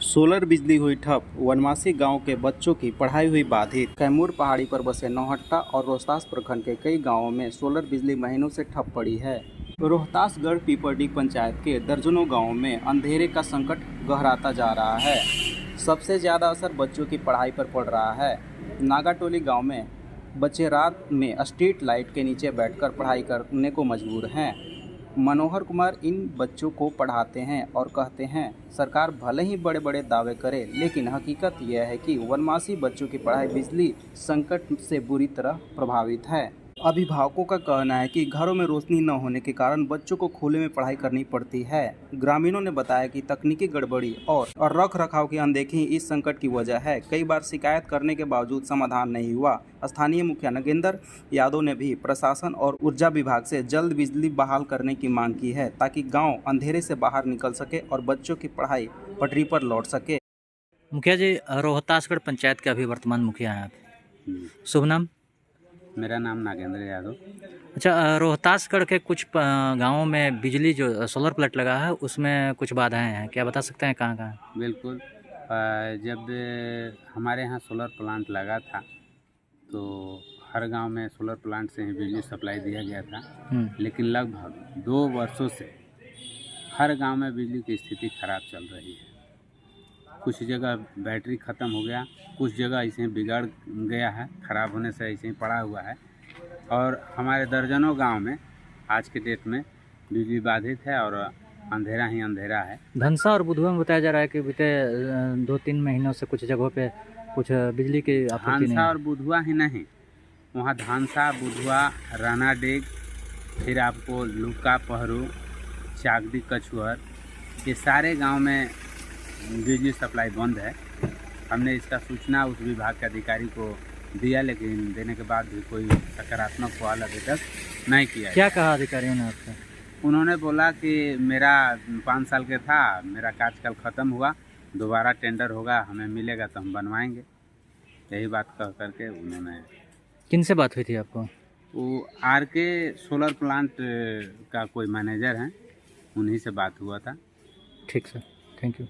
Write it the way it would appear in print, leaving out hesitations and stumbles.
Solar बिजली हुई ठप, वनवासी गांव के बच्चों की पढ़ाई हुई बाधित। कैमूर पहाड़ी पर बसे नौहट्टा और रोहतास प्रखंड के कई गांवों में सोलर बिजली महीनों से ठप पड़ी है। रोहतासगढ़ पीपरडी पंचायत के दर्जनों गांवों में अंधेरे का संकट गहराता जा रहा है। सबसे ज्यादा असर बच्चों की पढ़ाई पर पड़ रहा है। नागाटोली गांव में बच्चे रात में स्ट्रीट लाइट के नीचे बैठकर पढ़ाई करने को मजबूर हैं। मनोहर कुमार इन बच्चों को पढ़ाते हैं और कहते हैं, सरकार भले ही बड़े बड़े दावे करे, लेकिन हकीकत यह है कि वनवासी बच्चों की पढ़ाई बिजली संकट से बुरी तरह प्रभावित है। अभिभावकों का कहना है कि घरों में रोशनी न होने के कारण बच्चों को खुले में पढ़ाई करनी पड़ती है। ग्रामीणों ने बताया कि तकनीकी गड़बड़ी और रख रखाव की अनदेखी इस संकट की वजह है। कई बार शिकायत करने के बावजूद समाधान नहीं हुआ। स्थानीय मुखिया नगेंद्र यादव ने भी प्रशासन और ऊर्जा विभाग से जल्द बिजली बहाल करने की मांग की है, ताकि गाँव अंधेरे से बाहर निकल सके और बच्चों की पढ़ाई पटरी पर लौट सके। मुखिया जी, रोहतासगढ़ पंचायत के अभी वर्तमान मुखिया हैं आप। शुभ नाम? मेरा नाम नागेंद्र यादव। अच्छा, रोहतासगढ़ के कुछ गांवों में बिजली जो सोलर प्लेट लगा है उसमें कुछ बाधाएं हैं, क्या बता सकते हैं कहाँ कहाँ? बिल्कुल। जब हमारे यहाँ सोलर प्लांट लगा था तो हर गांव में सोलर प्लांट से ही बिजली सप्लाई दिया गया था, लेकिन लगभग 2 वर्षों से हर गांव में बिजली की स्थिति खराब चल रही है। कुछ जगह बैटरी ख़त्म हो गया, कुछ जगह ऐसे ही बिगड़ गया है, ख़राब होने से ऐसे ही पड़ा हुआ है। और हमारे दर्जनों गांव में आज के डेट में बिजली बाधित है और अंधेरा ही अंधेरा है। धनसा और बुधवा में बताया जा रहा है कि बीते 2-3 महीनों से कुछ जगहों पे कुछ बिजली की आपूर्ति नहीं धानसा है। और बुधवा ही नहीं, वहाँ धानसा, बुधवा, रानाडेग, फिर आपको लुका, पहरू, चाकदी, कछुअर, ये सारे गांव में बिजली सप्लाई बंद है। हमने इसका सूचना उस विभाग के अधिकारी को दिया, लेकिन देने के बाद भी कोई सकारात्मक सवाल अभी तक नहीं किया। क्या कहा अधिकारियों ने आपसे? उन्होंने बोला कि मेरा 5 साल के था, मेरा कार्यकाल ख़त्म हुआ, दोबारा टेंडर होगा, हमें मिलेगा तो हम बनवाएंगे। यही बात कह करके उन्होंने। किन से बात हुई थी आपको? वो आरके सोलर प्लांट का कोई मैनेजर हैं, उन्हीं से बात हुआ था। ठीक सर, थैंक यू।